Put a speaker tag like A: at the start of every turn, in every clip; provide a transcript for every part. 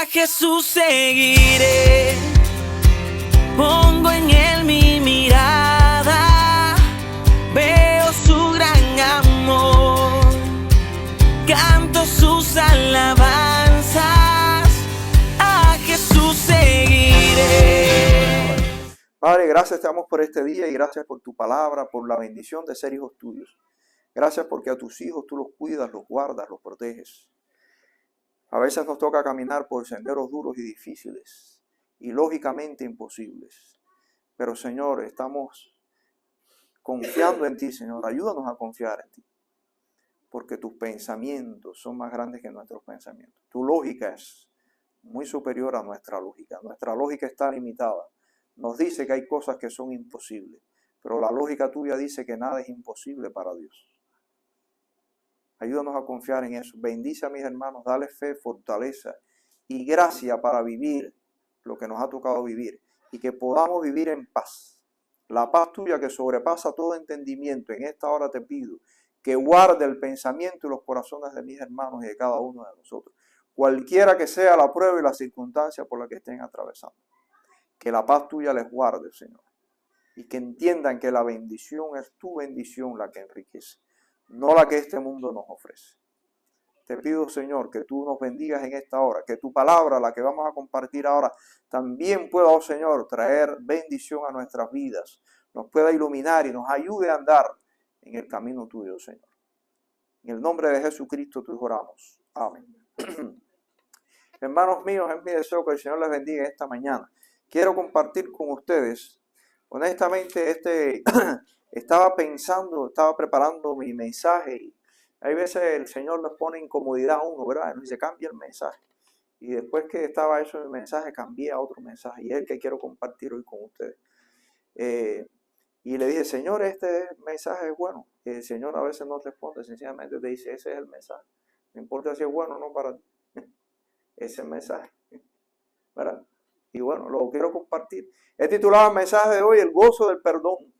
A: A Jesús seguiré, pongo en él mi mirada, veo su gran amor, canto sus alabanzas, a Jesús seguiré.
B: Padre, gracias te damos por este día y gracias por tu palabra, por la bendición de ser hijos tuyos. Gracias porque a tus hijos tú los cuidas, los guardas, los proteges. A veces nos toca caminar por senderos duros y difíciles y lógicamente imposibles. Pero Señor, estamos confiando en ti, Señor. Ayúdanos a confiar en ti. Porque tus pensamientos son más grandes que nuestros pensamientos. Tu lógica es muy superior a nuestra lógica. Nuestra lógica está limitada. Nos dice que hay cosas que son imposibles. Pero la lógica tuya dice que nada es imposible para Dios. Ayúdanos a confiar en eso. Bendice a mis hermanos, dale fe, fortaleza y gracia para vivir lo que nos ha tocado vivir. Y que podamos vivir en paz. La paz tuya que sobrepasa todo entendimiento. En esta hora te pido que guarde el pensamiento y los corazones de mis hermanos y de cada uno de nosotros. Cualquiera que sea la prueba y la circunstancia por la que estén atravesando. Que la paz tuya les guarde, Señor. Y que entiendan que la bendición es tu bendición la que enriquece. No la que este mundo nos ofrece. Te pido, Señor, que tú nos bendigas en esta hora, que tu palabra, la que vamos a compartir ahora, también pueda, oh Señor, traer bendición a nuestras vidas, nos pueda iluminar y nos ayude a andar en el camino tuyo, Señor. En el nombre de Jesucristo tú oramos. Amén. Hermanos míos, es mi deseo que el Señor les bendiga esta mañana. Quiero compartir con ustedes, honestamente, estaba preparando mi mensaje y hay veces el Señor nos pone incomodidad a uno, ¿verdad? Nos dice, cambia el mensaje. Y después que estaba eso en el mensaje, cambié a otro mensaje y es el que quiero compartir hoy con ustedes. Y le dije, Señor, este mensaje es bueno. Y el Señor a veces no responde, sencillamente te dice, ese es el mensaje. No importa si es bueno o no para ti. Ese es el mensaje, ¿verdad? Y bueno, lo quiero compartir. He titulado el mensaje de hoy, el gozo del perdón.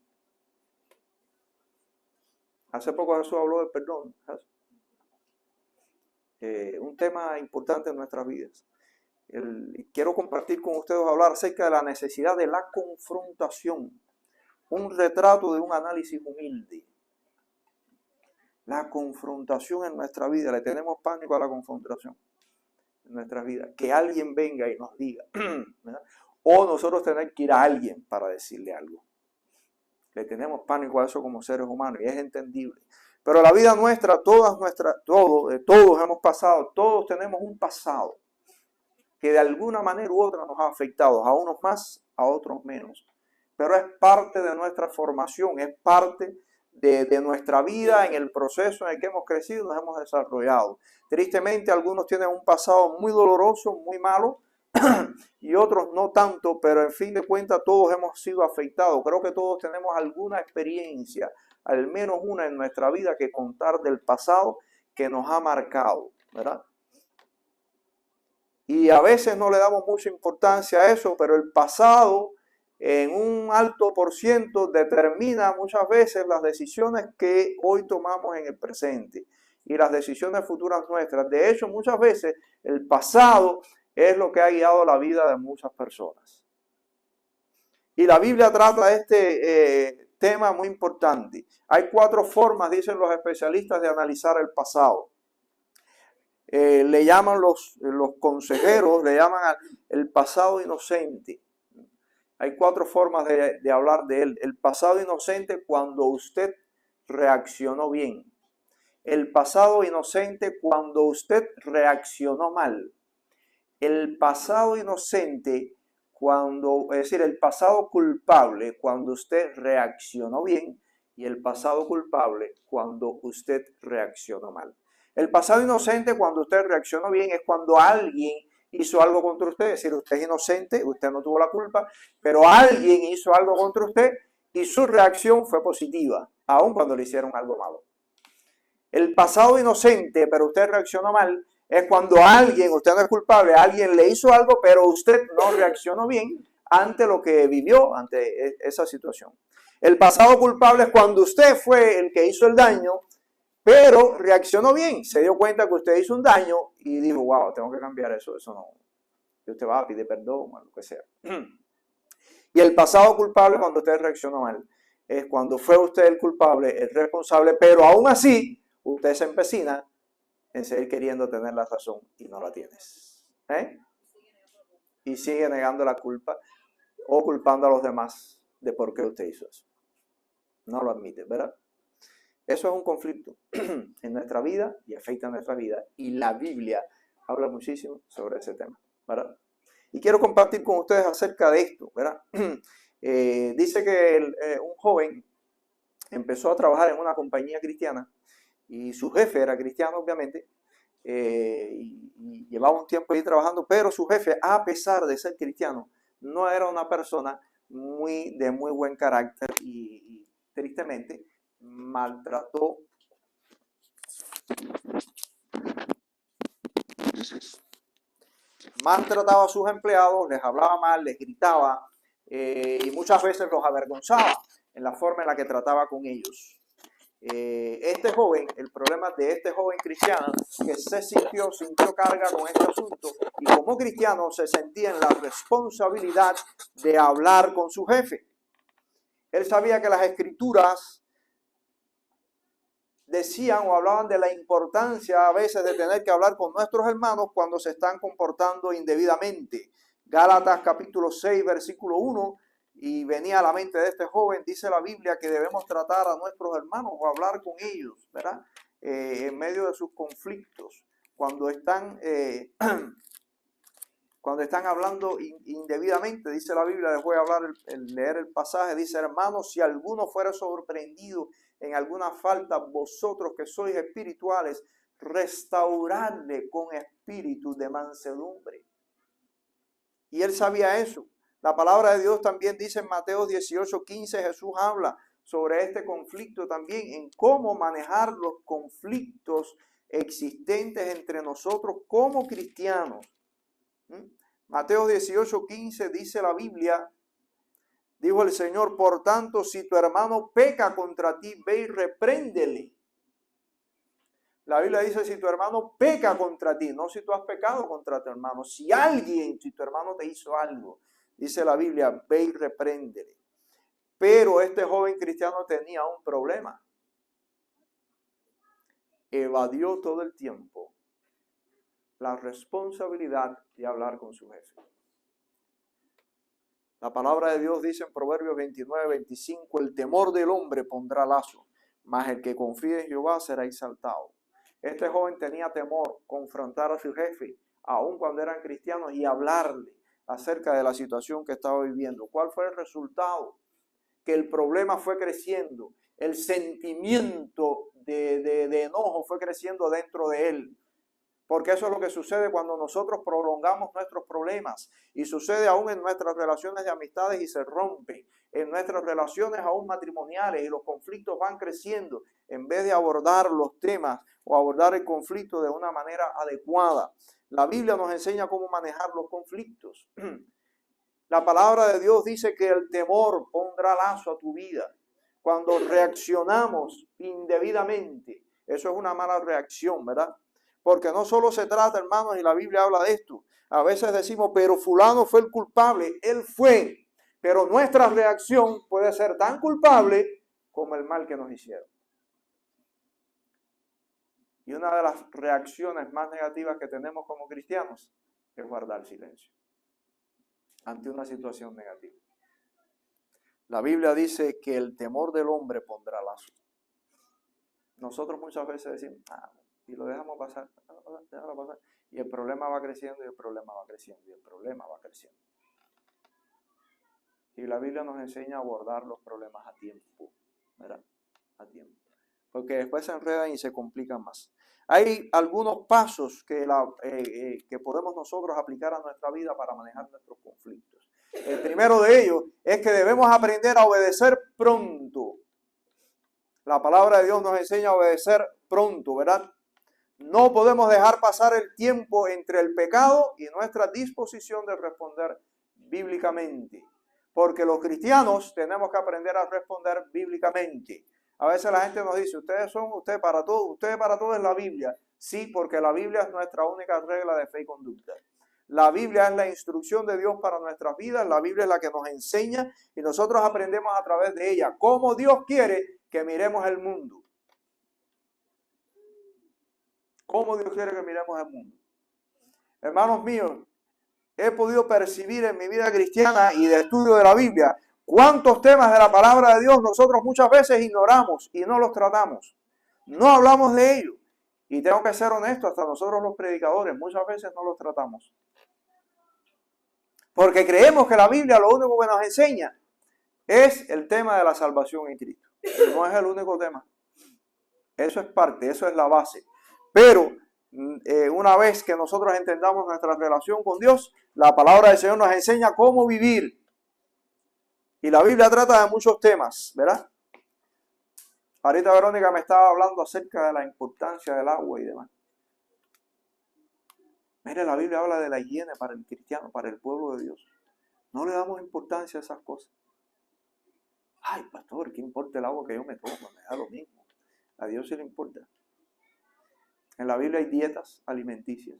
B: Hace poco Jesús habló del perdón. Un tema importante en nuestras vidas. Quiero compartir con ustedes, hablar acerca de la necesidad de la confrontación. Un retrato de un análisis humilde. La confrontación en nuestra vida. Le tenemos pánico a la confrontación en nuestra vida. Que alguien venga y nos diga. ¿Verdad? O nosotros tener que ir a alguien para decirle algo. Le tenemos pánico a eso como seres humanos y es entendible. Pero la vida nuestra, todos hemos pasado, todos tenemos un pasado que de alguna manera u otra nos ha afectado, a unos más, a otros menos. Pero es parte de nuestra formación, es parte de nuestra vida en el proceso en el que hemos crecido, nos hemos desarrollado. Tristemente, algunos tienen un pasado muy doloroso, muy malo, y otros no tanto, pero en fin de cuentas todos hemos sido afectados. Creo que todos tenemos alguna experiencia, al menos una en nuestra vida que contar del pasado que nos ha marcado, ¿verdad? Y a veces no le damos mucha importancia a eso, pero el pasado en un alto por ciento determina muchas veces las decisiones que hoy tomamos en el presente y las decisiones futuras nuestras. De hecho, muchas veces el pasado es lo que ha guiado la vida de muchas personas. Y la Biblia trata este tema muy importante. Hay 4 formas, dicen los especialistas, de analizar el pasado. Le llaman los consejeros, le llaman el pasado inocente. Hay 4 formas de hablar de él. El pasado inocente cuando usted reaccionó bien. El pasado inocente cuando usted reaccionó mal. El pasado inocente el pasado culpable cuando usted reaccionó bien y el pasado culpable cuando usted reaccionó mal. El pasado inocente cuando usted reaccionó bien es cuando alguien hizo algo contra usted, es decir, usted es inocente, usted no tuvo la culpa, pero alguien hizo algo contra usted y su reacción fue positiva, aun cuando le hicieron algo malo. El pasado inocente, pero usted reaccionó mal, es cuando alguien, usted no es culpable, alguien le hizo algo, pero usted no reaccionó bien ante lo que vivió, ante esa situación. El pasado culpable es cuando usted fue el que hizo el daño, pero reaccionó bien, se dio cuenta que usted hizo un daño y dijo, wow, tengo que cambiar eso no Dios te va a pedir perdón o lo que sea. Y el pasado culpable, cuando usted reaccionó mal, es cuando fue usted el culpable, el responsable, pero aún así usted se empecina en seguir queriendo tener la razón y no la tienes. Y sigue negando la culpa o culpando a los demás de por qué usted hizo eso. No lo admite, ¿verdad? Eso es un conflicto en nuestra vida y afecta a nuestra vida. Y la Biblia habla muchísimo sobre ese tema, ¿verdad? Y quiero compartir con ustedes acerca de esto, ¿verdad? Dice que un joven empezó a trabajar en una compañía cristiana y su jefe era cristiano, obviamente, y llevaba un tiempo ahí trabajando, pero su jefe, a pesar de ser cristiano, no era una persona de muy buen carácter y tristemente maltrataba a sus empleados, les hablaba mal, les gritaba y muchas veces los avergonzaba en la forma en la que trataba con ellos. Este joven, el problema de este joven cristiano, que sintió carga con este asunto y como cristiano se sentía en la responsabilidad de hablar con su jefe. Él sabía que las escrituras decían o hablaban de la importancia a veces de tener que hablar con nuestros hermanos cuando se están comportando indebidamente. Gálatas capítulo 6, versículo 1, y venía a la mente de este joven, dice la Biblia que debemos tratar a nuestros hermanos o hablar con ellos, ¿verdad? En medio de sus conflictos, cuando están hablando indebidamente, dice la Biblia, les voy a hablar, leer el pasaje, dice, hermanos, si alguno fuera sorprendido en alguna falta, vosotros que sois espirituales, restauradle con espíritu de mansedumbre. Y él sabía eso. La palabra de Dios también dice en Mateo 18:15, Jesús habla sobre este conflicto también, en cómo manejar los conflictos existentes entre nosotros como cristianos. Mateo 18:15 dice la Biblia, dijo el Señor, por tanto, si tu hermano peca contra ti, ve y repréndele. La Biblia dice si tu hermano peca contra ti, no si tú has pecado contra tu hermano. Si tu hermano te hizo algo, dice la Biblia, ve y repréndele. Pero este joven cristiano tenía un problema. Evadió todo el tiempo la responsabilidad de hablar con su jefe. La palabra de Dios dice en Proverbios 29:25, el temor del hombre pondrá lazo, mas el que confíe en Jehová será exaltado. Este joven tenía temor confrontar a su jefe, aun cuando eran cristianos, y hablarle acerca de la situación que estaba viviendo. ¿Cuál fue el resultado? Que el problema fue creciendo, el sentimiento de enojo fue creciendo dentro de él. Porque eso es lo que sucede cuando nosotros prolongamos nuestros problemas y sucede aún en nuestras relaciones de amistades y se rompen, en nuestras relaciones aún matrimoniales y los conflictos van creciendo en vez de abordar los temas o abordar el conflicto de una manera adecuada. La Biblia nos enseña cómo manejar los conflictos. La palabra de Dios dice que el temor pondrá lazo a tu vida. Cuando reaccionamos indebidamente, eso es una mala reacción, ¿verdad? Porque no solo se trata, hermanos, y la Biblia habla de esto. A veces decimos, pero fulano fue el culpable. Él fue. Pero nuestra reacción puede ser tan culpable como el mal que nos hicieron. Y una de las reacciones más negativas que tenemos como cristianos es guardar silencio ante una situación negativa. La Biblia dice que el temor del hombre pondrá lazo. Nosotros muchas veces decimos, y lo dejamos pasar, déjalo pasar. Y el problema va creciendo, y el problema va creciendo, y el problema va creciendo. Y la Biblia nos enseña a abordar los problemas a tiempo, ¿verdad? A tiempo. Porque después se enredan y se complican más. Hay algunos pasos que podemos nosotros aplicar a nuestra vida para manejar nuestros conflictos. El primero de ellos es que debemos aprender a obedecer pronto. La palabra de Dios nos enseña a obedecer pronto, ¿verdad? No podemos dejar pasar el tiempo entre el pecado y nuestra disposición de responder bíblicamente. Porque los cristianos tenemos que aprender a responder bíblicamente. A veces la gente nos dice, usted para todo es la Biblia. Sí, porque la Biblia es nuestra única regla de fe y conducta. La Biblia es la instrucción de Dios para nuestras vidas. La Biblia es la que nos enseña y nosotros aprendemos a través de ella cómo Dios quiere que miremos el mundo. Cómo Dios quiere que miremos el mundo. Hermanos míos, he podido percibir en mi vida cristiana y de estudio de la Biblia cuántos temas de la palabra de Dios nosotros muchas veces ignoramos y no los tratamos. No hablamos de ellos. Y tengo que ser honesto, hasta nosotros los predicadores muchas veces no los tratamos. Porque creemos que la Biblia lo único que nos enseña es el tema de la salvación en Cristo. No es el único tema. Eso es parte, eso es la base. Pero una vez que nosotros entendamos nuestra relación con Dios, la palabra del Señor nos enseña cómo vivir. Y la Biblia trata de muchos temas, ¿verdad? Ahorita Verónica me estaba hablando acerca de la importancia del agua y demás. Mire, la Biblia habla de la higiene para el cristiano, para el pueblo de Dios. No le damos importancia a esas cosas. Ay, pastor, ¿qué importa el agua que yo me tomo? Me da lo mismo. A Dios sí le importa. En la Biblia hay dietas alimenticias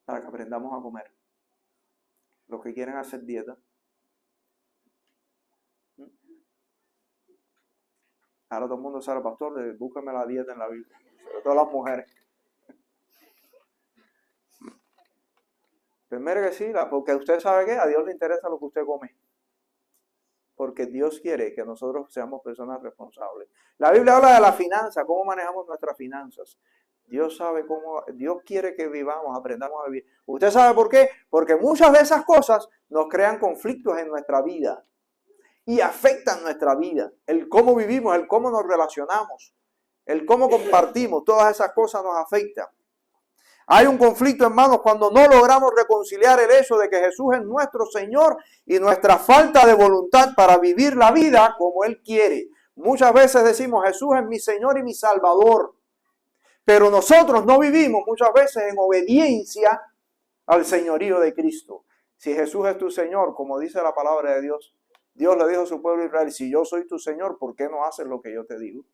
B: para que aprendamos a comer. Los que quieren hacer dieta. Ahora todo el mundo sabe, pastor, búsqueme la dieta en la Biblia. Sobre todo las mujeres. Primero que sí, porque usted sabe que a Dios le interesa lo que usted come. Porque Dios quiere que nosotros seamos personas responsables. La Biblia habla de la finanza, cómo manejamos nuestras finanzas. Dios sabe cómo, Dios quiere que vivamos, aprendamos a vivir. ¿Usted sabe por qué? Porque muchas de esas cosas nos crean conflictos en nuestra vida y afectan nuestra vida. El cómo vivimos, el cómo nos relacionamos, el cómo compartimos, todas esas cosas nos afectan. Hay un conflicto, hermanos, cuando no logramos reconciliar el hecho de que Jesús es nuestro Señor y nuestra falta de voluntad para vivir la vida como Él quiere. Muchas veces decimos, Jesús es mi Señor y mi Salvador. Pero nosotros no vivimos muchas veces en obediencia al señorío de Cristo. Si Jesús es tu Señor, como dice la palabra de Dios, Dios le dijo a su pueblo Israel, si yo soy tu Señor, ¿por qué no haces lo que yo te digo?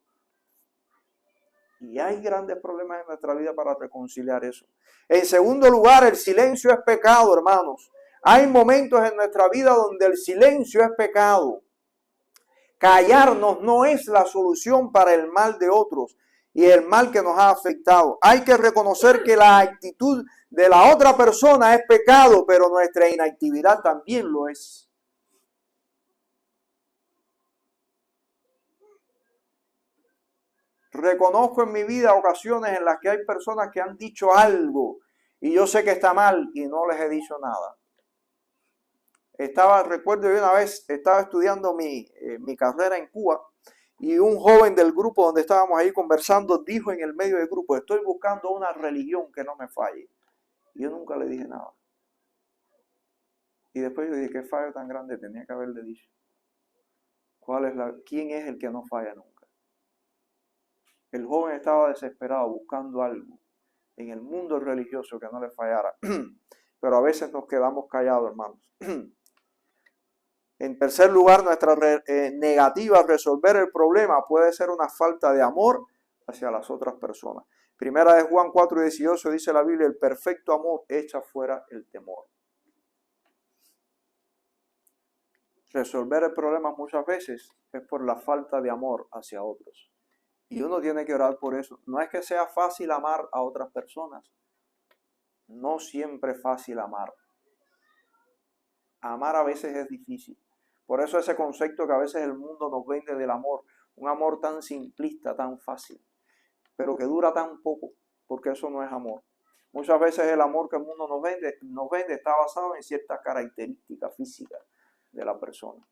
B: Y hay grandes problemas en nuestra vida para reconciliar eso. En segundo lugar, el silencio es pecado, hermanos. Hay momentos en nuestra vida donde el silencio es pecado. Callarnos no es la solución para el mal de otros y el mal que nos ha afectado. Hay que reconocer que la actitud de la otra persona es pecado, pero nuestra inactividad también lo es. Reconozco en mi vida ocasiones en las que hay personas que han dicho algo y yo sé que está mal y no les he dicho nada. Recuerdo yo una vez, estaba estudiando mi carrera en Cuba y un joven del grupo donde estábamos ahí conversando dijo en el medio del grupo, estoy buscando una religión que no me falle. Y yo nunca le dije nada. Y después yo dije, qué fallo tan grande tenía que haberle dicho. ¿Quién es el que no falla nunca? El joven estaba desesperado buscando algo en el mundo religioso que no le fallara. Pero a veces nos quedamos callados, hermanos. En tercer lugar, nuestra negativa a resolver el problema puede ser una falta de amor hacia las otras personas. Primera de Juan 4:18 dice la Biblia, el perfecto amor echa fuera el temor. Resolver el problema muchas veces es por la falta de amor hacia otros. Y uno tiene que orar por eso. No es que sea fácil amar a otras personas. No siempre es fácil amar. Amar a veces es difícil. Por eso ese concepto que a veces el mundo nos vende del amor. Un amor tan simplista, tan fácil. Pero que dura tan poco. Porque eso no es amor. Muchas veces el amor que el mundo nos vende está basado en ciertas características físicas de la persona.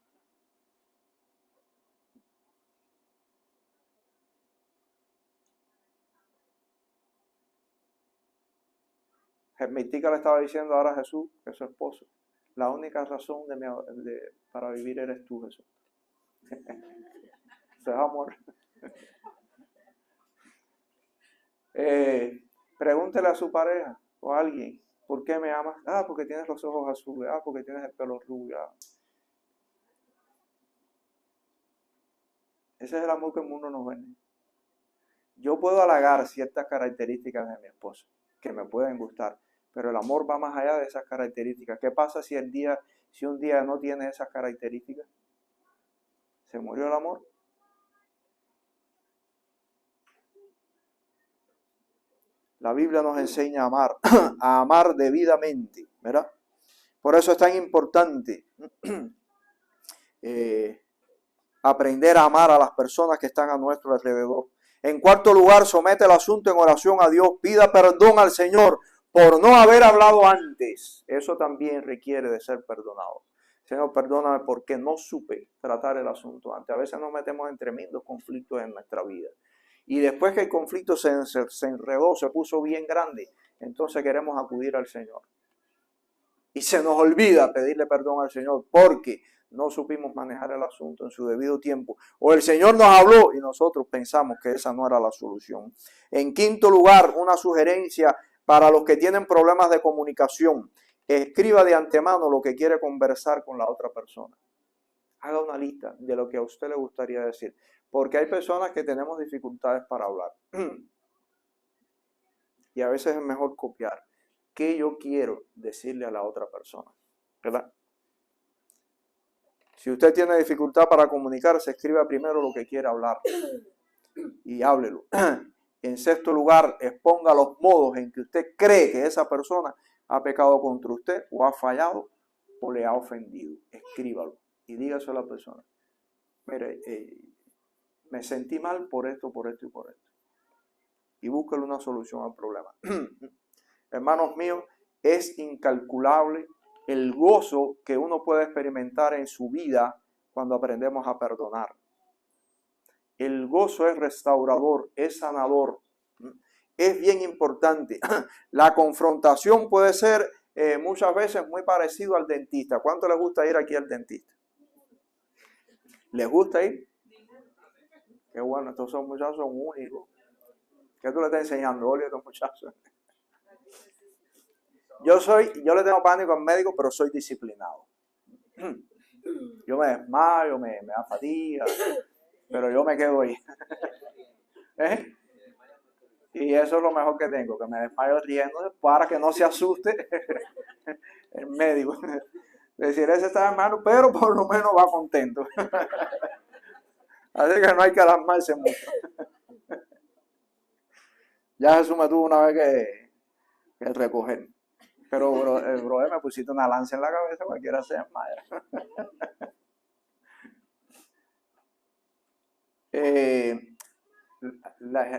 B: Mística le estaba diciendo ahora a Jesús, que es su esposo, la única razón para vivir eres tú, Jesús. Eso es amor. Pregúntele a su pareja o a alguien, ¿por qué me amas? Ah, porque tienes los ojos azules, ah, porque tienes el pelo rubio. Ah. Ese es el amor que el mundo nos vende. Yo puedo halagar ciertas características de mi esposa. que me pueden gustar, pero el amor va más allá de esas características. ¿Qué pasa si un día no tiene esas características? ¿Se murió el amor? La Biblia nos enseña a amar, a amar debidamente, ¿verdad? Por eso es tan importante aprender a amar a las personas que están a nuestro alrededor. En cuarto lugar, somete el asunto en oración a Dios. Pida perdón al Señor por no haber hablado antes. Eso también requiere de ser perdonado. Señor, perdóname porque no supe tratar el asunto antes. A veces nos metemos en tremendos conflictos en nuestra vida. Y después que el conflicto se enredó, se puso bien grande, entonces queremos acudir al Señor. Y se nos olvida pedirle perdón al Señor porque no supimos manejar el asunto en su debido tiempo. O el Señor nos habló y nosotros pensamos que esa no era la solución. En quinto lugar, una sugerencia para los que tienen problemas de comunicación. Escriba de antemano lo que quiere conversar con la otra persona. Haga una lista de lo que a usted le gustaría decir. Porque hay personas que tenemos dificultades para hablar. Y a veces es mejor copiar. ¿Qué yo quiero decirle a la otra persona? ¿Verdad? Si usted tiene dificultad para comunicarse, escriba primero lo que quiere hablar. Y háblelo. En sexto lugar, exponga los modos en que usted cree que esa persona ha pecado contra usted o ha fallado o le ha ofendido. Escríbalo y dígaselo a la persona. Mire, me sentí mal por esto y por esto. Y búsquele una solución al problema. Hermanos míos, es incalculable el gozo que uno puede experimentar en su vida cuando aprendemos a perdonar. El gozo es restaurador, es sanador. Es bien importante. La confrontación puede ser muchas veces muy parecido al dentista. ¿Cuánto les gusta ir aquí al dentista? ¿Les gusta ir? Qué bueno, estos son muchachos son únicos. ¿Qué tú le estás enseñando, Oli, a estos muchachos? Yo le tengo pánico al médico, pero soy disciplinado. Yo me desmayo, me da fatiga, pero yo me quedo ahí. ¿Eh? Y eso es lo mejor que tengo, que me desmayo riendo para que no se asuste el médico. Decir, ese está hermano, pero por lo menos va contento. Así que no hay que alarmarse mucho. Ya Jesús me tuvo una vez que recoger. Pero brother, me pusiste una lanza en la cabeza, cualquiera se desmaya.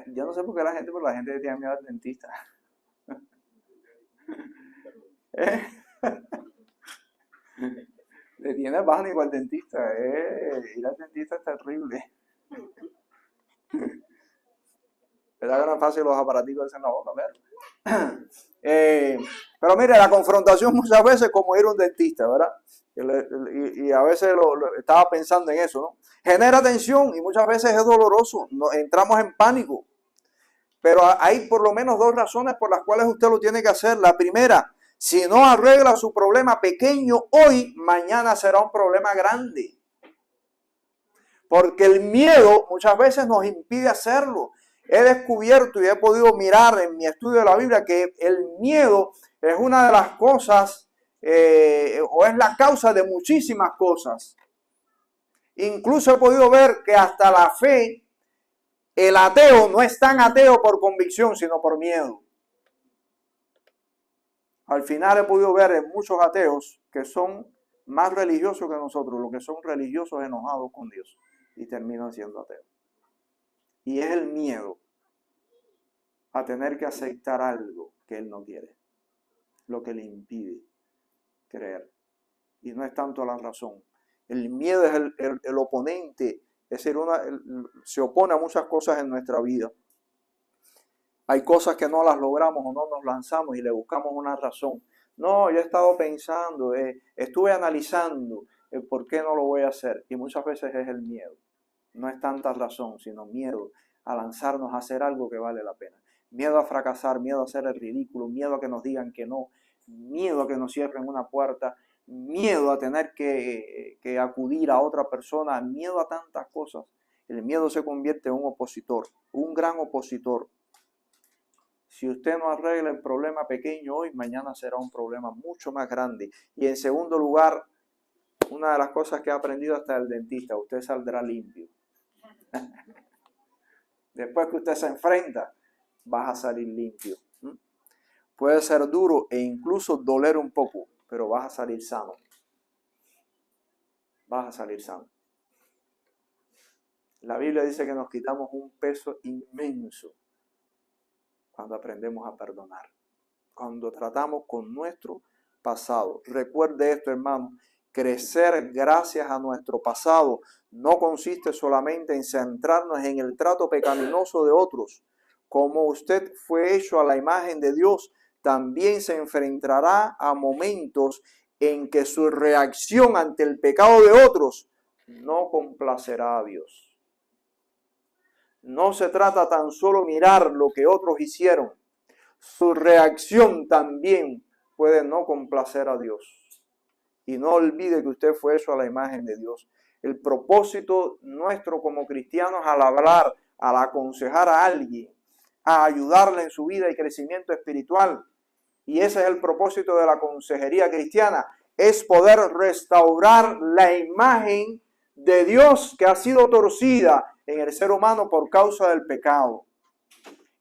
B: Yo no sé por qué la gente le tiene miedo al dentista. Le tiene pánico al dentista. Ir al dentista es terrible. ¿Verdad que no es fácil los aparaticos en la boca? Pero mire, la confrontación muchas veces es como ir a un dentista, ¿verdad? Y a veces estaba pensando en eso, ¿no? Genera tensión y muchas veces es doloroso. Entramos en pánico. Pero hay por lo menos dos razones por las cuales usted lo tiene que hacer. La primera, si no arregla su problema pequeño hoy, mañana será un problema grande. Porque el miedo muchas veces nos impide hacerlo. He descubierto y he podido mirar en mi estudio de la Biblia que el miedo es una de las cosas, o es la causa de muchísimas cosas. Incluso he podido ver que hasta la fe, el ateo no es tan ateo por convicción, sino por miedo. Al final he podido ver en muchos ateos que son más religiosos que nosotros, los que son religiosos enojados con Dios y terminan siendo ateos. Y es el miedo a tener que aceptar algo que él no quiere, lo que le impide creer. Y no es tanto la razón. El miedo es el oponente, es decir, se opone a muchas cosas en nuestra vida. Hay cosas que no las logramos o no nos lanzamos y le buscamos una razón. No, yo he estado pensando, estuve analizando por qué no lo voy a hacer. Y muchas veces es el miedo. No es tanta razón, sino miedo a lanzarnos a hacer algo que vale la pena. Miedo a fracasar, miedo a hacer el ridículo, miedo a que nos digan que no, miedo a que nos cierren una puerta, miedo a tener que acudir a otra persona, miedo a tantas cosas. El miedo se convierte en un opositor, un gran opositor. Si usted no arregla el problema pequeño hoy, mañana será un problema mucho más grande. Y en segundo lugar, una de las cosas que he aprendido hasta el dentista, usted saldrá limpio. Después que usted se enfrenta, vas a salir limpio. Puede ser duro e incluso doler un poco, pero vas a salir sano. Vas a salir sano. La Biblia dice que nos quitamos un peso inmenso cuando aprendemos a perdonar, cuando tratamos con nuestro pasado. Recuerde esto, hermano, crecer gracias a nuestro pasado no consiste solamente en centrarnos en el trato pecaminoso de otros. Como usted fue hecho a la imagen de Dios, también se enfrentará a momentos en que su reacción ante el pecado de otros no complacerá a Dios. No se trata tan solo mirar lo que otros hicieron. Su reacción también puede no complacer a Dios. Y no olvide que usted fue hecho a la imagen de Dios. El propósito nuestro como cristianos al hablar, al aconsejar a alguien, a ayudarle en su vida y crecimiento espiritual, y ese es el propósito de la consejería cristiana, es poder restaurar la imagen de Dios que ha sido torcida en el ser humano por causa del pecado.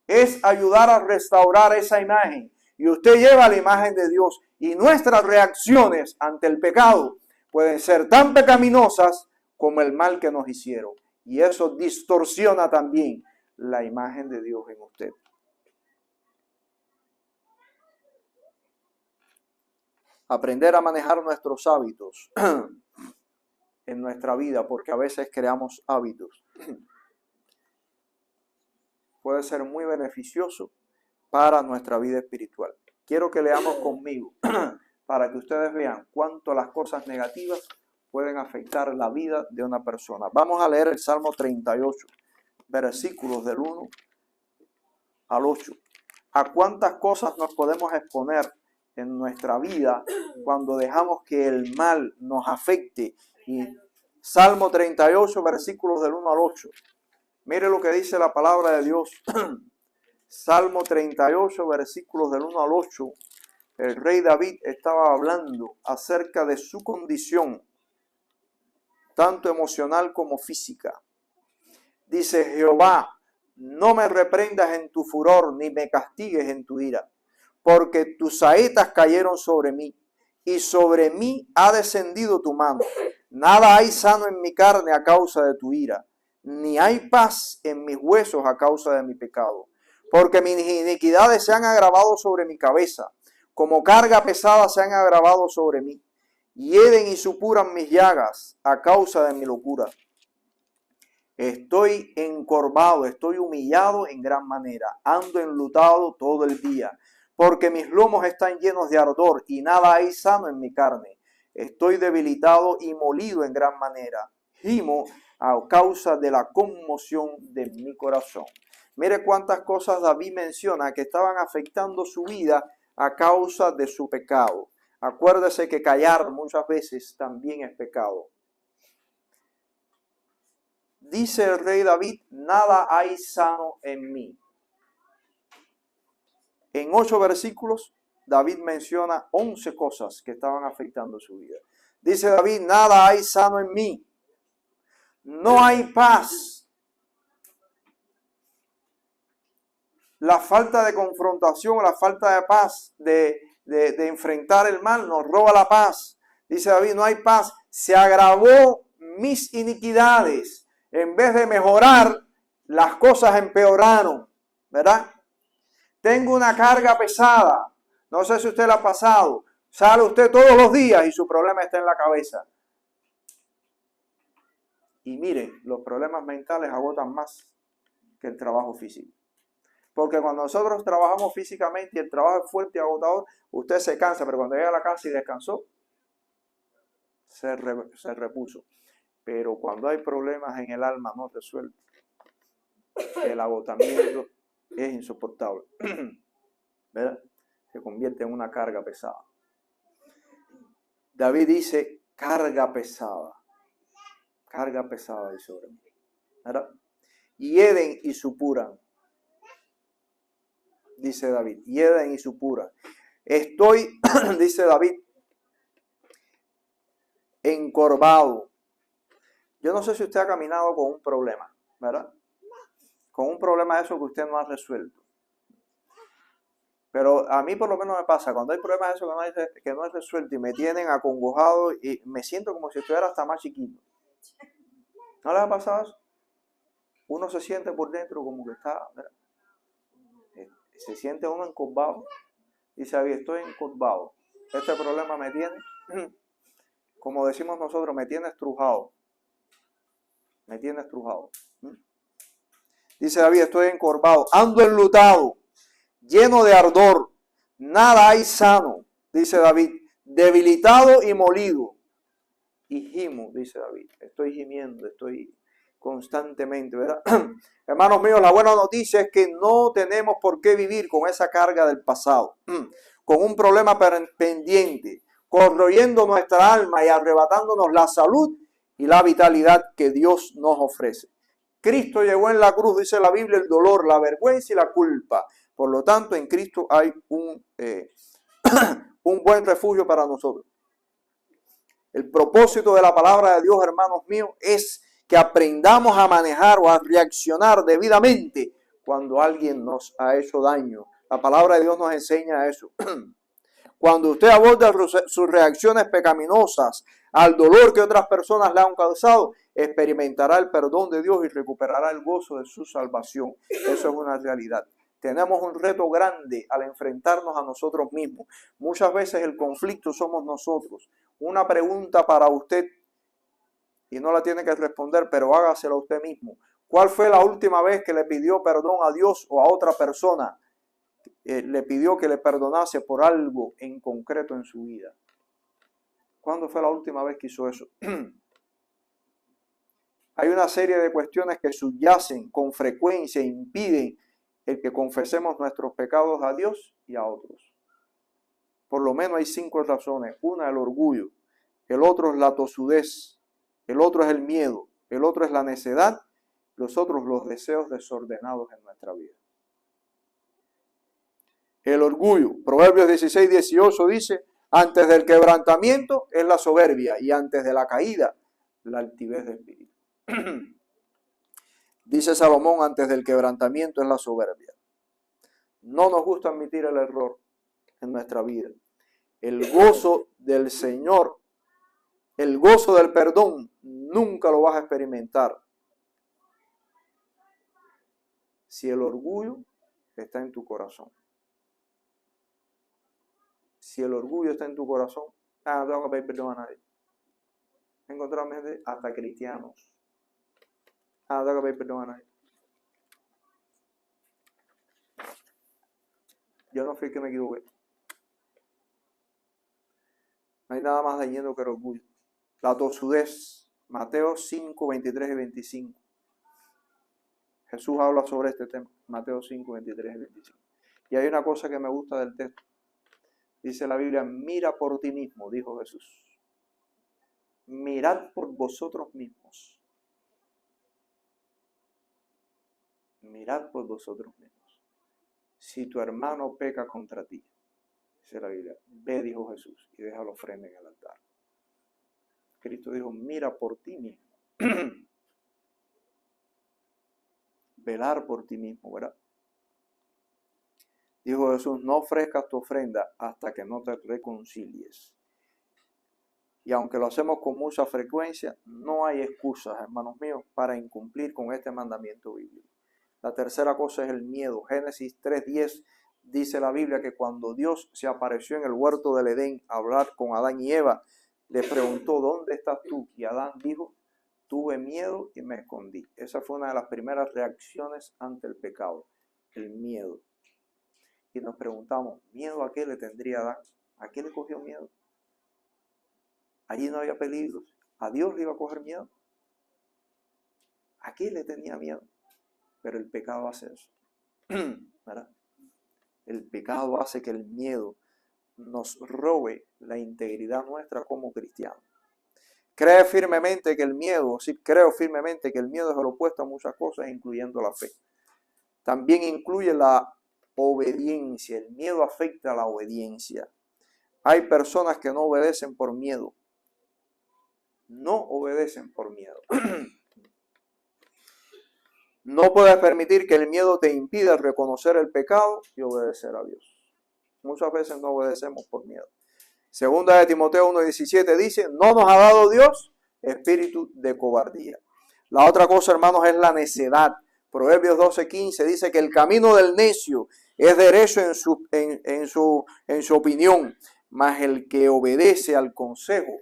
B: Es ayudar a restaurar esa imagen. Y usted lleva la imagen de Dios y nuestras reacciones ante el pecado pueden ser tan pecaminosas como el mal que nos hicieron. Y eso distorsiona también la imagen de Dios en usted. Aprender a manejar nuestros hábitos en nuestra vida, porque a veces creamos hábitos, puede ser muy beneficioso para nuestra vida espiritual. Quiero que leamos conmigo para que ustedes vean cuánto las cosas negativas pueden afectar la vida de una persona. Vamos a leer el Salmo 38, versículos del 1 al 8. ¿A cuántas cosas nos podemos exponer en nuestra vida cuando dejamos que el mal nos afecte? Y Salmo 38, versículos del 1 al 8. Mire lo que dice la palabra de Dios. Salmo 38, versículos del 1 al 8. El rey David estaba hablando acerca de su condición, tanto emocional como física. Dice: Jehová, no me reprendas en tu furor, ni me castigues en tu ira, porque tus saetas cayeron sobre mí, y sobre mí ha descendido tu mano. Nada hay sano en mi carne a causa de tu ira, ni hay paz en mis huesos a causa de mi pecado. Porque mis iniquidades se han agravado sobre mi cabeza, como carga pesada se han agravado sobre mí. Hieden y supuran mis llagas a causa de mi locura. Estoy encorvado, estoy humillado en gran manera, ando enlutado todo el día, porque mis lomos están llenos de ardor y nada hay sano en mi carne. Estoy debilitado y molido en gran manera, gimo a causa de la conmoción de mi corazón. Mire cuántas cosas David menciona que estaban afectando su vida a causa de su pecado. Acuérdese que callar muchas veces también es pecado. Dice el rey David: nada hay sano en mí. En 8 versículos, David menciona 11 cosas que estaban afectando su vida. Dice David: nada hay sano en mí. No hay paz. La falta de confrontación, la falta de paz, de enfrentar el mal, nos roba la paz. Dice David: no hay paz. Se agravó mis iniquidades. En vez de mejorar, las cosas empeoraron, ¿verdad? Tengo una carga pesada. No sé si usted la ha pasado. Sale usted todos los días y su problema está en la cabeza. Y mire, los problemas mentales agotan más que el trabajo físico. Porque cuando nosotros trabajamos físicamente y el trabajo es fuerte y agotador, usted se cansa, pero cuando llega a la casa y descansó, se repuso. Pero cuando hay problemas en el alma no resuelve, el agotamiento es insoportable, ¿verdad? Se convierte en una carga pesada. David dice: carga pesada y sobre mí, ¿verdad? Hieden y supuran. dice David, y Edén y su pura. Estoy, dice David, encorvado. Yo no sé si usted ha caminado con un problema, ¿verdad? Con un problema de eso que usted no ha resuelto. Pero a mí por lo menos me pasa, cuando hay problemas de eso que no he resuelto y me tienen acongojado y me siento como si estuviera hasta más chiquito. ¿No les ha pasado eso? Uno se siente por dentro como que está, ¿verdad? Se siente uno encorvado. Dice David, estoy encorvado. Este problema me tiene, como decimos nosotros, me tiene estrujado. Me tiene estrujado. Dice David, estoy encorvado, ando enlutado, lleno de ardor, nada hay sano, dice David, debilitado y molido. Y gimo, dice David, estoy gimiendo, estoy constantemente, ¿verdad? Hermanos míos, la buena noticia es que no tenemos por qué vivir con esa carga del pasado, con un problema pendiente, corroyendo nuestra alma y arrebatándonos la salud y la vitalidad que Dios nos ofrece. Cristo llevó en la cruz, dice la Biblia, el dolor, la vergüenza y la culpa. Por lo tanto, en Cristo hay un buen refugio para nosotros. El propósito de la palabra de Dios, hermanos míos, es que aprendamos a manejar o a reaccionar debidamente cuando alguien nos ha hecho daño. La palabra de Dios nos enseña eso. Cuando usted aborda sus reacciones pecaminosas al dolor que otras personas le han causado, experimentará el perdón de Dios y recuperará el gozo de su salvación. Eso es una realidad. Tenemos un reto grande al enfrentarnos a nosotros mismos. Muchas veces el conflicto somos nosotros. Una pregunta para usted, y no la tiene que responder, pero hágasela usted mismo. ¿Cuál fue la última vez que le pidió perdón a Dios o a otra persona? Le pidió que le perdonase por algo en concreto en su vida. ¿Cuándo fue la última vez que hizo eso? Hay una serie de cuestiones que subyacen con frecuencia e impiden el que confesemos nuestros pecados a Dios y a otros. Por lo menos hay 5 razones. Una, el orgullo. El otro es la tosudez. El otro es el miedo. El otro es la necedad. Los otros, los deseos desordenados en nuestra vida. El orgullo. Proverbios 16:18 dice, antes del quebrantamiento es la soberbia y antes de la caída la altivez de espíritu. Dice Salomón, antes del quebrantamiento es la soberbia. No nos gusta admitir el error en nuestra vida. El gozo del Señor, el gozo del perdón, nunca lo vas a experimentar si el orgullo está en tu corazón. Si el orgullo está en tu corazón, no tengo que pedir perdón a nadie. He encontrado gente, hasta cristianos. No tengo que pedir perdón a nadie. Yo no fui el que me equivoqué. No hay nada más dañino que el orgullo. La tosudez. Mateo 5, 23 y 25. Jesús habla sobre este tema. Mateo 5, 23 y 25. Y hay una cosa que me gusta del texto. Dice la Biblia, mira por ti mismo, dijo Jesús. Mirad por vosotros mismos. Mirad por vosotros mismos. Si tu hermano peca contra ti, dice la Biblia, ve, dijo Jesús, y deja la ofrenda en el altar. Cristo dijo, mira por ti mismo. Velar por ti mismo, ¿verdad? Dijo Jesús, no ofrezcas tu ofrenda hasta que no te reconcilies. Y aunque lo hacemos con mucha frecuencia, no hay excusas, hermanos míos, para incumplir con este mandamiento bíblico. La tercera cosa es el miedo. Génesis 3:10 dice la Biblia que cuando Dios se apareció en el huerto del Edén a hablar con Adán y Eva, le preguntó, ¿dónde estás tú? Y Adán dijo, tuve miedo y me escondí. Esa fue una de las primeras reacciones ante el pecado, el miedo. Y nos preguntamos, ¿miedo a qué le tendría Adán? ¿A qué le cogió miedo? Allí no había peligros. ¿A Dios le iba a coger miedo? ¿A qué le tenía miedo? Pero el pecado hace eso. ¿Verdad? El pecado hace que el miedo nos robe la integridad nuestra como cristianos. Creo firmemente que el miedo es el opuesto a muchas cosas, incluyendo la fe. También incluye la obediencia. El miedo afecta a la obediencia. Hay personas que no obedecen por miedo. No obedecen por miedo. No puedes permitir que el miedo te impida reconocer el pecado y obedecer a Dios. Muchas veces no obedecemos por miedo. Segunda de Timoteo 1:17 dice, no nos ha dado Dios espíritu de cobardía. La otra cosa, hermanos, es la necedad. Proverbios 12:15 dice que el camino del necio es derecho en su opinión, mas el que obedece al consejo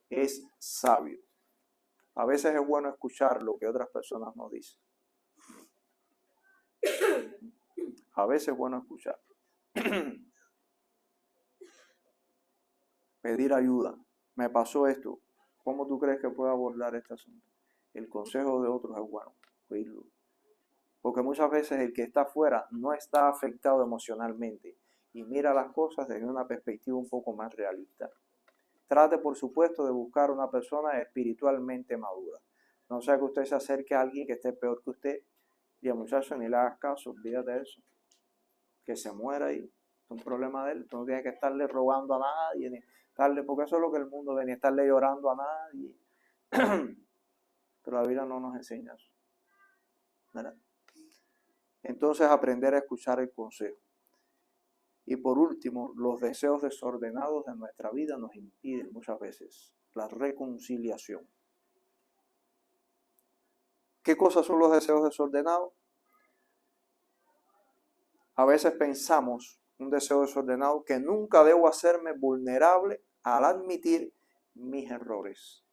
B: es sabio. A veces es bueno escuchar lo que otras personas nos dicen. A veces es bueno escuchar. Pedir ayuda. Me pasó esto. ¿Cómo tú crees que puedo abordar este asunto? El consejo de otros es bueno, oírlo. Porque muchas veces el que está afuera no está afectado emocionalmente y mira las cosas desde una perspectiva un poco más realista. Trate, por supuesto, de buscar una persona espiritualmente madura. No sea que usted se acerque a alguien que esté peor que usted y al muchacho ni le hagas caso, olvídate de eso. Que se muera ahí, es un problema de él. Tú no tienes que estarle robando a nadie, ni estarle, porque eso es lo que el mundo ve, ni estarle llorando a nadie. Pero la Biblia no nos enseña eso, ¿verdad? Entonces aprender a escuchar el consejo. Y por último, los deseos desordenados de nuestra vida nos impiden muchas veces la reconciliación. ¿Qué cosas son los deseos desordenados? A veces pensamos, un deseo desordenado, que nunca debo hacerme vulnerable al admitir mis errores.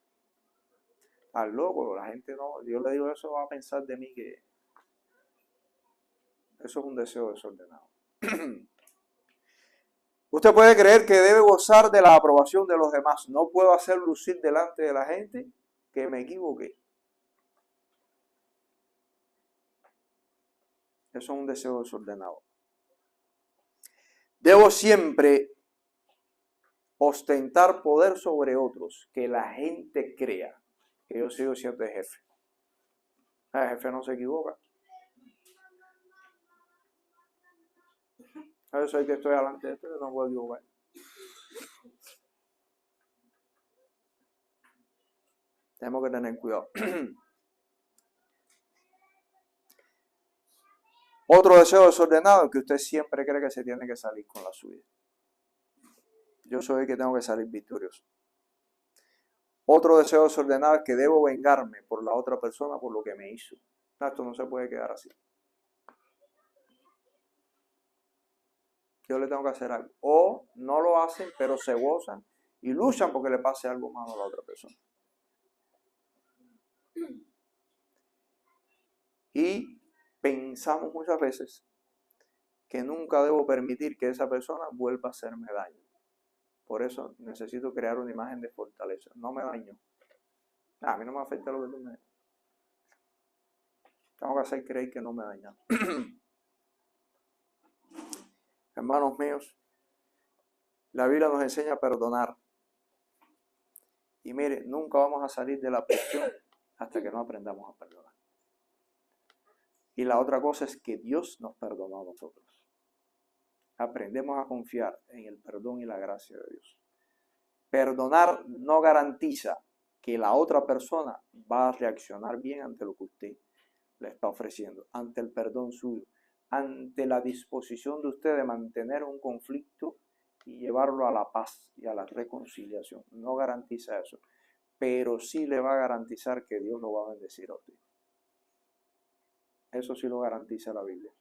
B: Al loco, la gente no, yo le digo eso, va a pensar de mí que eso es un deseo desordenado. Usted puede creer que debe gozar de la aprobación de los demás. No puedo hacer lucir delante de la gente que me equivoqué. Eso es un deseo desordenado. Debo siempre ostentar poder sobre otros, que la gente crea que yo sigo siendo el jefe. El jefe no se equivoca. Yo soy que estoy delante de esto, yo no puedo equivocar. Tenemos que tener cuidado. Otro deseo desordenado es que usted siempre cree que se tiene que salir con la suya. Yo soy el que tengo que salir victorioso. Otro deseo desordenado es que debo vengarme por la otra persona por lo que me hizo. Esto no se puede quedar así. Yo le tengo que hacer algo. O no lo hacen, pero se gozan y luchan porque le pase algo malo a la otra persona. Y pensamos muchas veces que nunca debo permitir que esa persona vuelva a hacerme daño. Por eso necesito crear una imagen de fortaleza. No me daño. A mí no me afecta lo que tú me dices. Tengo que hacer creer que no me dañan. Hermanos míos, la Biblia nos enseña a perdonar. Y mire, nunca vamos a salir de la prisión hasta que no aprendamos a perdonar. Y la otra cosa es que Dios nos perdonó a nosotros. Aprendemos a confiar en el perdón y la gracia de Dios. Perdonar no garantiza que la otra persona va a reaccionar bien ante lo que usted le está ofreciendo, ante el perdón suyo, ante la disposición de usted de mantener un conflicto y llevarlo a la paz y a la reconciliación. No garantiza eso, pero sí le va a garantizar que Dios lo va a bendecir a usted. Eso sí lo garantiza la Biblia.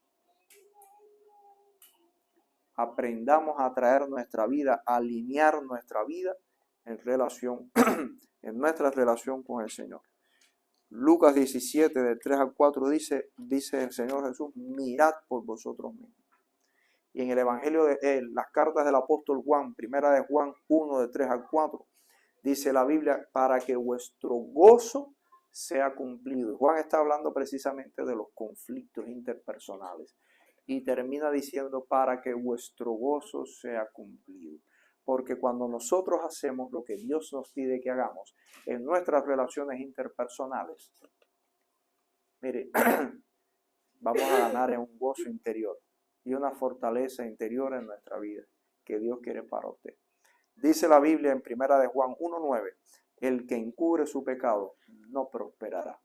B: Aprendamos a traer nuestra vida, a alinear nuestra vida en relación, en nuestra relación con el Señor. Lucas 17, del 3 al 4 dice el Señor Jesús, mirad por vosotros mismos. Y en el Evangelio de las cartas del apóstol Juan, primera de Juan 1, de 3 al 4, dice la Biblia, para que vuestro gozo sea cumplido. Juan está hablando precisamente de los conflictos interpersonales. Y termina diciendo, para que vuestro gozo sea cumplido. Porque cuando nosotros hacemos lo que Dios nos pide que hagamos en nuestras relaciones interpersonales, mire, vamos a ganar en un gozo interior y una fortaleza interior en nuestra vida que Dios quiere para usted. Dice la Biblia en 1 de Juan 1:9, el que encubre su pecado no prosperará,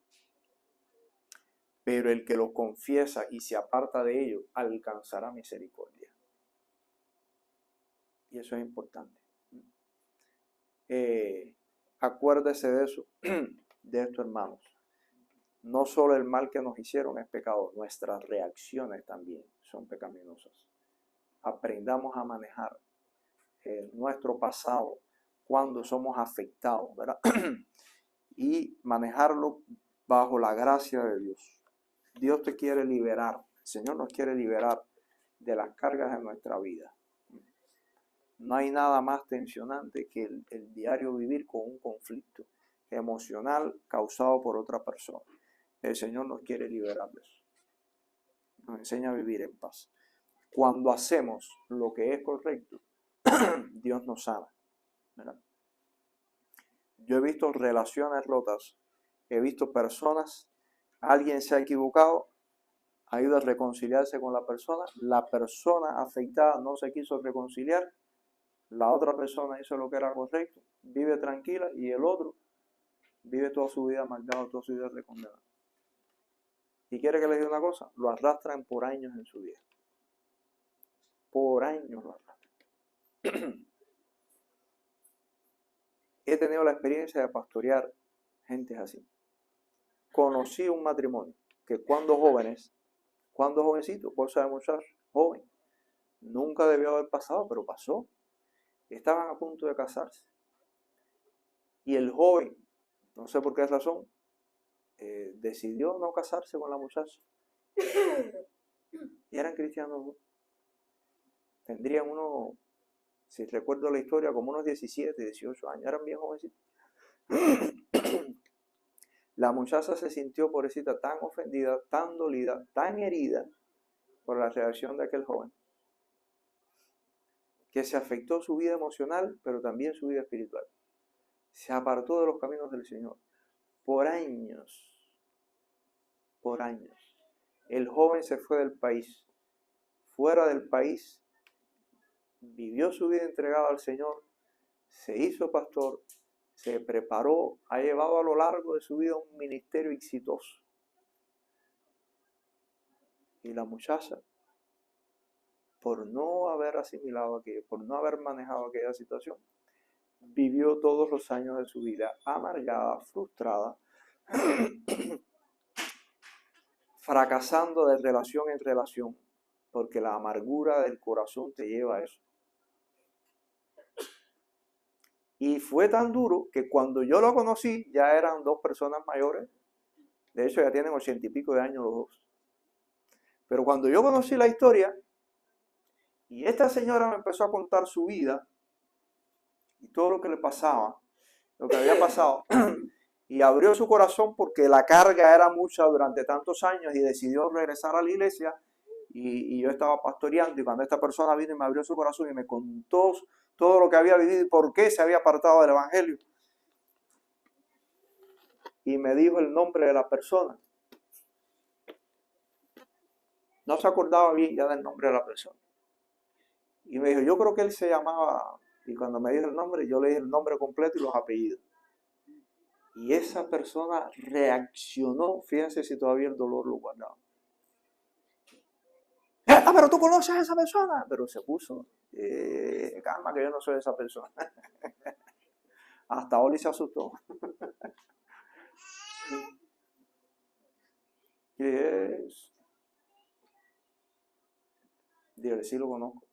B: pero el que lo confiesa y se aparta de ello alcanzará misericordia. Y eso es importante. Acuérdese de eso, de esto, hermanos. No solo el mal que nos hicieron es pecado, nuestras reacciones también son pecaminosas. Aprendamos a manejar nuestro pasado cuando somos afectados, ¿verdad? Y manejarlo bajo la gracia de Dios. Dios te quiere liberar, el Señor nos quiere liberar de las cargas de nuestra vida. No hay nada más tensionante que el diario vivir con un conflicto emocional causado por otra persona. El Señor nos quiere liberar de eso. Nos enseña a vivir en paz. Cuando hacemos lo que es correcto, Dios nos sana, ¿verdad? Yo he visto relaciones rotas, he visto personas, alguien se ha equivocado, ha ido a reconciliarse con la persona afectada no se quiso reconciliar, la otra persona hizo lo que era correcto, vive tranquila y el otro vive toda su vida amargado, toda su vida recondenado. ¿Y quiere que les diga una cosa? Lo arrastran por años en su vida. Por años lo arrastran. He tenido la experiencia de pastorear gente así. Conocí un matrimonio que cuando jovencito, cosa de muchacho, joven, nunca debió haber pasado, pero pasó. Estaban a punto de casarse. Y el joven, no sé por qué razón, decidió no casarse con la muchacha. Y eran cristianos. Tendrían unos, si recuerdo la historia, como unos 17, 18 años. Eran bien jovencitos. La muchacha se sintió, pobrecita, tan ofendida, tan dolida, tan herida por la reacción de aquel joven, que se afectó su vida emocional, pero también su vida espiritual. Se apartó de los caminos del Señor. Por años. El joven se fue del país. Fuera del país, vivió su vida entregada al Señor, se hizo pastor, se preparó, ha llevado a lo largo de su vida un ministerio exitoso. Y la muchacha, por no haber asimilado aquello, por no haber manejado aquella situación, vivió todos los años de su vida amargada, frustrada, fracasando de relación en relación, porque la amargura del corazón te lleva a eso. Y fue tan duro que cuando yo lo conocí, ya eran dos personas mayores. De hecho, ya tienen 80 y pico de años los dos. Pero cuando yo conocí la historia, y esta señora me empezó a contar su vida, y todo lo que le pasaba, lo que había pasado, y abrió su corazón porque la carga era mucha durante tantos años y decidió regresar a la iglesia, y yo estaba pastoreando, y cuando esta persona vino y me abrió su corazón y me contó todo lo que había vivido y por qué se había apartado del evangelio, y me dijo el nombre de la persona. No se acordaba bien ya del nombre de la persona. Y me dijo, yo creo que él se llamaba, y cuando me dijo el nombre, yo le dije el nombre completo y los apellidos. Y esa persona reaccionó, fíjense si todavía el dolor lo guardaba. Pero tú conoces a esa persona. Pero se puso, calma que yo no soy esa persona. Hasta Oli se asustó. Yes. Dígale, sí lo conozco.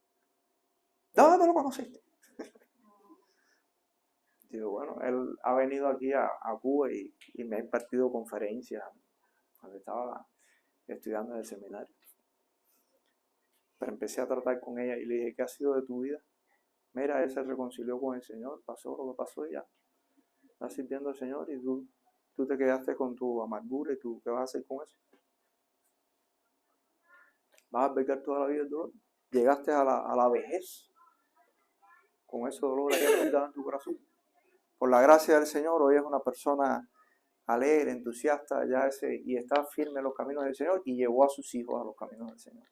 B: ¿Dónde lo conociste? Digo, bueno, él ha venido aquí a Cuba y me ha impartido conferencias cuando estaba estudiando en el seminario. Pero empecé a tratar con ella y le dije, ¿qué ha sido de tu vida? Mira, él se reconcilió con el Señor, pasó lo que pasó y ya. Estás sirviendo al Señor y tú te quedaste con tu amargura y tú, ¿qué vas a hacer con eso? ¿Vas a albergar toda la vida el dolor? Llegaste a la vejez con ese dolor ahí apuntado en tu corazón. Por la gracia del Señor, hoy es una persona alegre, entusiasta, y está firme en los caminos del Señor y llevó a sus hijos a los caminos del Señor.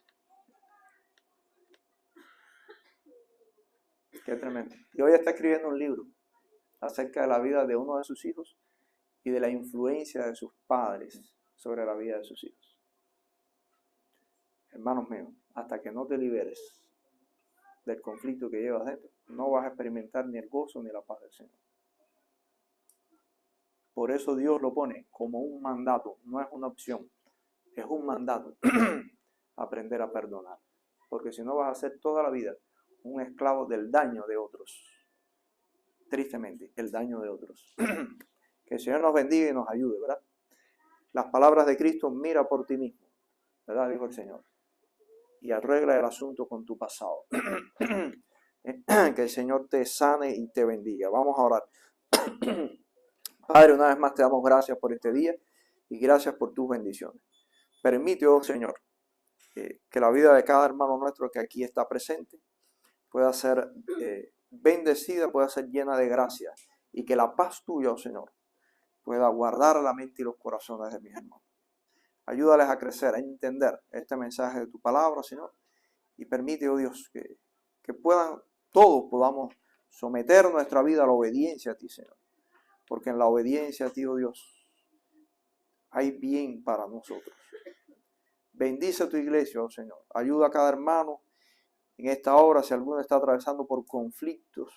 B: Qué tremendo. Y hoy está escribiendo un libro acerca de la vida de uno de sus hijos y de la influencia de sus padres sobre la vida de sus hijos. Hermanos míos, hasta que no te liberes del conflicto que llevas dentro, no vas a experimentar ni el gozo ni la paz del Señor. Por eso Dios lo pone como un mandato, no es una opción, es un mandato. Aprender a perdonar, porque si no vas a ser toda la vida un esclavo del daño de otros. Tristemente, el daño de otros. Que el Señor nos bendiga y nos ayude, ¿verdad? Las palabras de Cristo, mira por ti mismo, ¿verdad? Dijo el Señor. Y arregla el asunto con tu pasado. Que el Señor te sane y te bendiga. Vamos a orar. Padre, una vez más te damos gracias por este día y gracias por tus bendiciones. Permite, oh Señor, que la vida de cada hermano nuestro que aquí está presente pueda ser bendecida, pueda ser llena de gracia y que la paz tuya, oh Señor, pueda guardar la mente y los corazones de mis hermanos. Ayúdales a crecer, a entender este mensaje de tu palabra, Señor, y permite, oh Dios, que todos podamos someter nuestra vida a la obediencia a ti, Señor, porque en la obediencia a ti, oh Dios, hay bien para nosotros. Bendice a tu iglesia, oh Señor. Ayuda a cada hermano en esta hora, si alguno está atravesando por conflictos,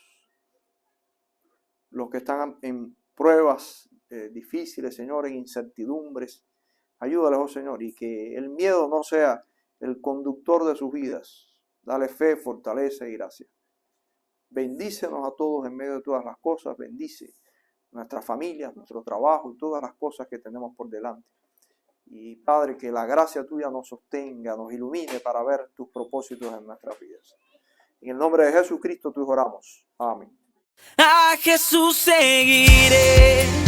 B: los que están en pruebas difíciles, Señor, en incertidumbres. Ayúdales, oh Señor, y que el miedo no sea el conductor de sus vidas. Dale fe, fortaleza y gracia. Bendícenos a todos en medio de todas las cosas. Bendice nuestras familias, nuestro trabajo y todas las cosas que tenemos por delante. Y Padre, que la gracia tuya nos sostenga, nos ilumine para ver tus propósitos en nuestras vidas. En el nombre de Jesucristo tú oramos. Amén.
A: A Jesús seguiré.